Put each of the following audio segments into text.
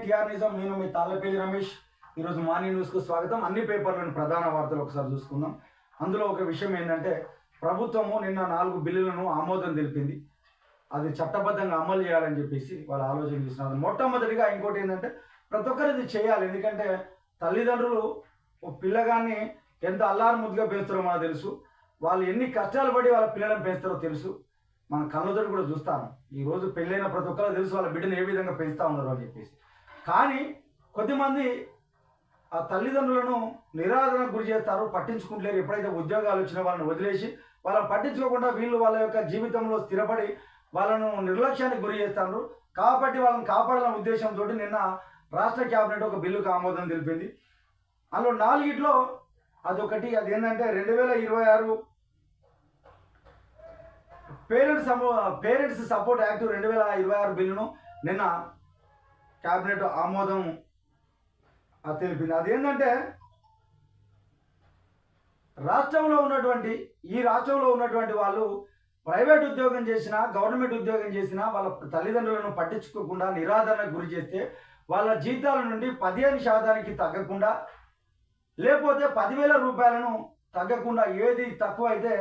TR నిజం. నేను మీ తాళ్ళపల్లి రమేష్. ఈరోజు మార్నింగ్ న్యూస్కు స్వాగతం. అన్ని పేపర్లోని ప్రధాన వార్తలు ఒకసారి చూసుకుందాం. అందులో ఒక విషయం ఏంటంటే, ప్రభుత్వము నిన్న 4 బిల్లులను ఆమోదం తెలిపింది. అది చట్టబద్ధంగా అమలు చేయాలని చెప్పేసి వాళ్ళు ఆలోచన చేస్తున్నారు. మొట్టమొదటిగా ఇంకోటి ఏంటంటే, ప్రతి ఒక్కరు ఇది చేయాలి. ఎందుకంటే తల్లిదండ్రులు పిల్లగాన్ని ఎంత అల్లారు ముద్దుగా పెంచుతారో మనకు తెలుసు. వాళ్ళు ఎన్ని కష్టాలు పడి వాళ్ళ పిల్లలను పెంచుతారో తెలుసు. మన కళ్ళతోటి కూడా చూస్తాను. ఈరోజు పెళ్ళైన ప్రతి ఒక్కరు తెలుసు వాళ్ళ బిడ్డను ఏ విధంగా పెంచుతూ ఉన్నారు అని చెప్పేసి. కానీ కొద్దిమంది ఆ తల్లిదండ్రులను నిరాదరణకు గురి చేస్తారు, పట్టించుకుంటలేరు. ఎప్పుడైతే ఉద్యోగాలు వచ్చినా వాళ్ళని వదిలేసి వాళ్ళని పట్టించుకోకుండా వీళ్ళు వాళ్ళ యొక్క జీవితంలో స్థిరపడి వాళ్ళను నిర్లక్ష్యానికి గురి చేస్తారు. కాబట్టి వాళ్ళని కాపాడాలనే ఉద్దేశంతో నిన్న రాష్ట్ర క్యాబినెట్ ఒక బిల్లుకు ఆమోదం తెలిపింది. అందులో 4 అదొకటి. అది ఏంటంటే 2026 పేరెంట్స్ సపోర్ట్ యాక్ట్ 2026 బిల్లును నిన్న క్యాబినెట్ ఆమోదం తెలిపింది. అదేంటంటే రాష్ట్రంలో ఉన్నటువంటి వాళ్ళు ప్రైవేట్ ఉద్యోగం చేసినా గవర్నమెంట్ ఉద్యోగం చేసినా వాళ్ళ తల్లిదండ్రులను పట్టించుకోకుండా నిరాదరణకు గురి చేస్తే వాళ్ళ జీతాల నుండి 15% తగ్గకుండా, లేకపోతే 10,000 రూపాయలను తగ్గకుండా ఏది తక్కువ అయితే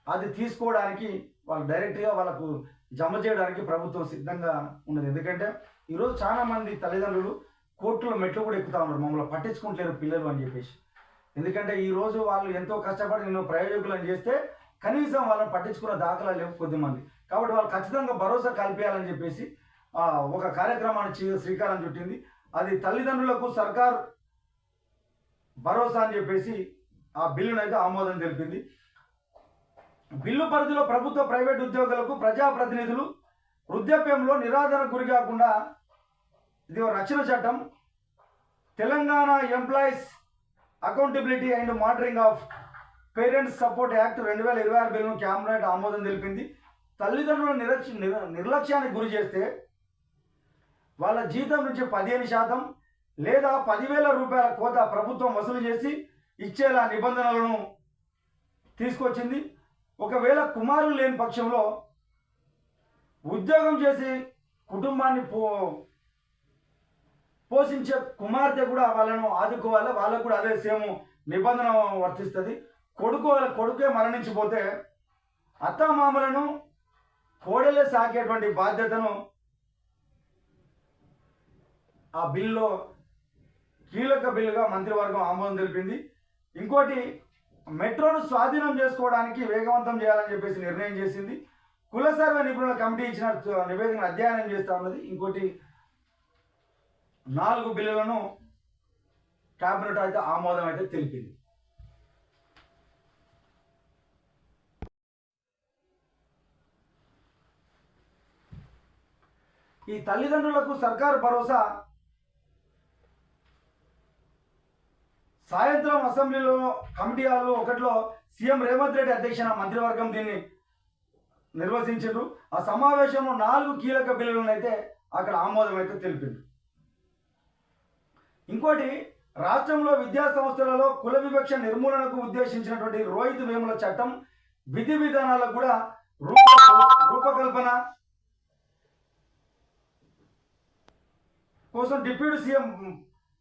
అది తీసుకోవడానికి వాళ్ళు డైరెక్ట్గా వాళ్ళకు జమ చేయడానికి ప్రభుత్వం సిద్ధంగా ఉన్నది. ఎందుకంటే ఈరోజు చాలామంది తల్లిదండ్రులు కోర్టులో మెట్లు కూడా ఎక్కుతా ఉన్నారు, మమ్మల్ని పట్టించుకుంటలేరు పిల్లలు అని చెప్పేసి. ఎందుకంటే ఈరోజు వాళ్ళు ఎంతో కష్టపడి నేను ప్రయోజకులను చేస్తే కనీసం వాళ్ళని పట్టించుకున్న దాఖలాలు లేవు కొద్దిమంది. కాబట్టి వాళ్ళు ఖచ్చితంగా భరోసా కల్పించాలని చెప్పేసి ఒక కార్యక్రమాన్ని శ్రీకారం చుట్టింది. అది తల్లిదండ్రులకు సర్కార్ భరోసా అని చెప్పేసి ఆ బిల్లును అయితే ఆమోదం తెలిపింది. బిల్లు పరిధిలో ప్రభుత్వ ప్రైవేట్ ఉద్యోగులకు ప్రజాప్రతినిధులు వృద్ధాప్యంలో నిరాదరణకు గురి కాకుండా ఇది రక్షణ చట్టం, Telangana employees accountability and monitoring of parents support act 2026 బిల్లును క్యాబినెట్ ఆమోదం తెలిపింది. తల్లిదండ్రుల నిర్లక్ష్యానికి గురి చేస్తే వాళ్ళ జీతం నుంచి 15% లేదా 10,000 రూపాయల కోత ప్రభుత్వం వసూలు చేసి ఇచ్చేలా నిబంధనలను తీసుకొచ్చింది. ఒకవేళ కుమారులు లేని పక్షంలో ఉద్యోగం చేసి కుటుంబాన్ని పోషించే కుమార్తె కూడా వాళ్ళను ఆదుకోవాలి. వాళ్ళకు కూడా అదే సేమ్ నిబంధన వర్తిస్తుంది. కొడుకే మరణించిపోతే అత్తమామలను కోడలే సాకేటువంటి బాధ్యతను ఆ బిల్లులో కీలక బిల్లుగా మంత్రివర్గం ఆమోదం తెలిపింది. ఇంకోటి, మెట్రోను స్వాధీనం చేసుకోవడానికి వేగవంతం చేయాలని చెప్పేసి నిర్ణయం చేసింది. కుల సర్వే నిపుణుల కమిటీ ఇచ్చిన నివేదికను అధ్యయనం చేస్తూ ఉన్నది. ఇంకోటి 4 బిల్లులను క్యాబినెట్ అయితే ఆమోదం అయితే తెలిపింది. ఈ తల్లిదండ్రులకు సర్కారు భరోసా సాయంత్రం అసెంబ్లీలో కమిటీ హాల్ 1లో సీఎం రేవంత్ రెడ్డి అధ్యక్షన మంత్రివర్గం దీన్ని నిర్వహించారు. ఆ సమావేశంలో 4 కీలక బిల్లులను అయితే అక్కడ ఆమోదం అయితే తెలిపింది. ఇంకోటి, రాష్ట్రంలో విద్యా సంస్థలలో కుల వివక్ష నిర్మూలనకు ఉద్దేశించినటువంటి రోహిత్ వేముల చట్టం విధి విధానాలకు కూడా రూపకల్పన కోసం డిప్యూటీ సీఎం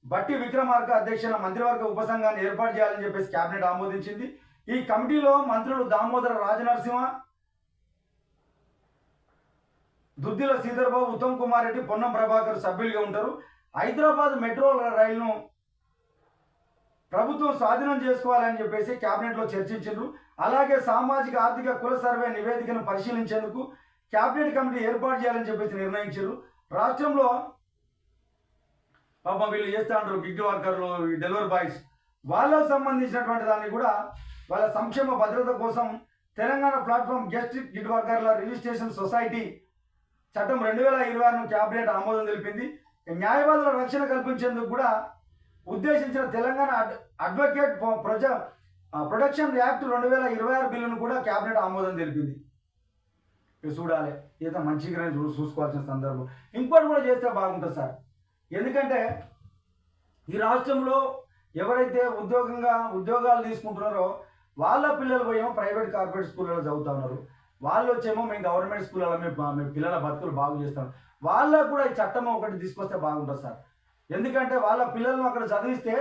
బట్టి విక్రమార్క అధ్యక్షన మంత్రివర్గ ఉపసంఘాన్ని ఏర్పాటు చేయాలని చెప్పేసి కేబినెట్ ఆమోదించింది. ఈ కమిటీలో మంత్రులు దామోదర రాజనరసింహ, దుద్దిల శ్రీధర్బాబు, ఉత్తమ్ కుమార్ రెడ్డి, పొన్నం ప్రభాకర్ సభ్యులుగా ఉంటారు. హైదరాబాద్ మెట్రో రైలును ప్రభుత్వం స్వాధీనం చేసుకోవాలని చెప్పేసి క్యాబినెట్లో చర్చించారు. అలాగే సామాజిక ఆర్థిక కుల సర్వే నివేదికను పరిశీలించేందుకు క్యాబినెట్ కమిటీ ఏర్పాటు చేయాలని చెప్పేసి నిర్ణయించారు. రాష్ట్రంలో పాపం వీళ్ళు చేస్తూ ఉంటారు గిగ్ వర్కర్లు, డెలివరీ బాయ్స్, వాళ్ళకు సంబంధించినటువంటి దాన్ని కూడా వాళ్ళ సంక్షేమ భద్రత కోసం తెలంగాణ ప్లాట్ఫామ్ గెస్ట్ గిగ్ వర్కర్ల రిజిస్ట్రేషన్ సొసైటీ చట్టం 2026ను క్యాబినెట్ ఆమోదం తెలిపింది. న్యాయవాదుల రక్షణ కల్పించేందుకు కూడా ఉద్దేశించిన తెలంగాణ అడ్వకేట్ ప్రొటెక్షన్ యాక్ట్ 2026 బిల్లును కూడా క్యాబినెట్ ఆమోదం తెలిపింది. చూడాలి, ఏదో మంచిగానే చూసుకోవాల్సిన సందర్భం. ఇంకోటి కూడా చేస్తే బాగుంటుంది సార్. ఎందుకంటే ఈ రాష్ట్రంలో ఎవరైతే ఉద్యోగాలు తీసుకుంటున్నారో వాళ్ళ పిల్లలు పోయేమో ప్రైవేట్ కార్పొరేట్ స్కూళ్ళలో చదువుతా ఉన్నారు. వాళ్ళు వచ్చేమో మేము గవర్నమెంట్ స్కూళ్ళలో మేము పిల్లల బతుకులు బాగు చేస్తాం. వాళ్ళకు కూడా ఈ చట్టం ఒకటి తీసుకొస్తే బాగుంటుంది సార్. ఎందుకంటే వాళ్ళ పిల్లలను అక్కడ చదివిస్తే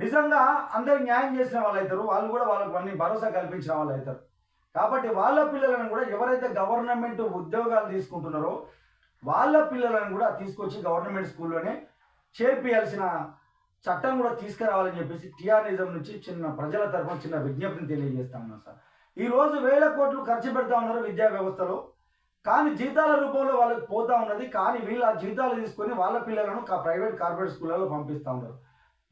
నిజంగా అందరికి న్యాయం చేసిన వాళ్ళు అవుతారు. వాళ్ళు కూడా వాళ్ళకు అన్ని భరోసా కల్పించిన వాళ్ళు అవుతారు. కాబట్టి వాళ్ళ పిల్లలను కూడా ఎవరైతే గవర్నమెంట్ ఉద్యోగాలు తీసుకుంటున్నారో వాళ్ళ పిల్లలను కూడా తీసుకొచ్చి గవర్నమెంట్ స్కూల్లోనే చేర్పియాల్సిన చట్టం కూడా తీసుకురావాలని చెప్పేసి టీఆర్ఎజం నుంచి చిన్న ప్రజల తరఫున చిన్న విజ్ఞప్తిని తెలియజేస్తా ఉన్నాం సార్. ఈరోజు వేల కోట్లు ఖర్చు పెడతా ఉన్నారు విద్యా వ్యవస్థలో, కానీ జీతాల రూపంలో వాళ్ళకి పోతా ఉన్నది. కానీ వీళ్ళు ఆ జీతాలు తీసుకొని వాళ్ళ పిల్లలను ప్రైవేట్ కార్పొరేట్ స్కూళ్ళలో పంపిస్తూ ఉన్నారు.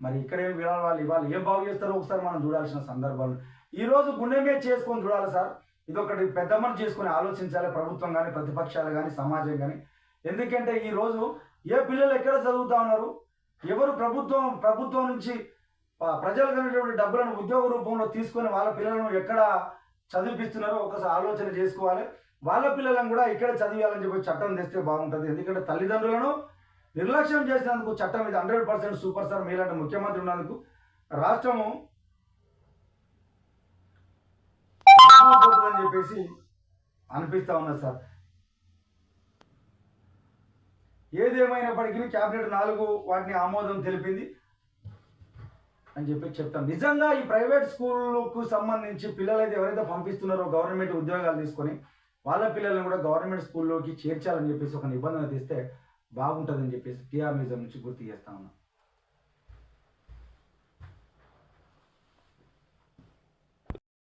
మరి ఇక్కడేమి వాళ్ళు ఇవాళ ఏం బాగు చేస్తారో ఒకసారి మనం చూడాల్సిన సందర్భాలు ఈరోజు గుండె మీద చేసుకొని చూడాలి సార్. ఇది ఒకటి పెద్ద మనసు చేసుకొని ఆలోచించాలి ప్రభుత్వం కానీ, ప్రతిపక్షాలు కానీ, సమాజం కానీ. ఎందుకంటే ఈరోజు ఏ పిల్లలు ఎక్కడ చదువుతా ఉన్నారు, ఎవరు ప్రభుత్వం నుంచి ప్రజలకు అనేటువంటి డబ్బులను ఉద్యోగ రూపంలో తీసుకొని వాళ్ళ పిల్లలను ఎక్కడ చదివిపిస్తున్నారో ఒకసారి ఆలోచన చేసుకోవాలి. వాళ్ళ పిల్లలను కూడా ఇక్కడ చదివాలని చెప్పి చట్టం తెస్తే బాగుంటుంది. ఎందుకంటే తల్లిదండ్రులను నిర్లక్ష్యం చేసినందుకు చట్టం ఇది 100% సూపర్ సార్. మీలాంటి ముఖ్యమంత్రి ఉన్నందుకు రాష్ట్రము పోతుందని చెప్పేసి అనిపిస్తా ఉన్నది సార్. ఏదేమైనప్పటికీ క్యాబినెట్ 4 వాటిని ఆమోదం తెలిపింది అని చెప్పి చెప్తాం. నిజంగా ఈ ప్రైవేట్ స్కూళ్ళకు సంబంధించి పిల్లలైతే ఎవరైతే పంపిస్తున్నారో గవర్నమెంట్ ఉద్యోగాలు తీసుకొని వాళ్ళ పిల్లలను కూడా గవర్నమెంట్ స్కూల్లోకి చేర్చాలని చెప్పేసి ఒక నిబంధన తీస్తే బాగుంటుందని చెప్పేసి టీఆర్ఎస్ నుంచి గుర్తు చేస్తా ఉన్నాం.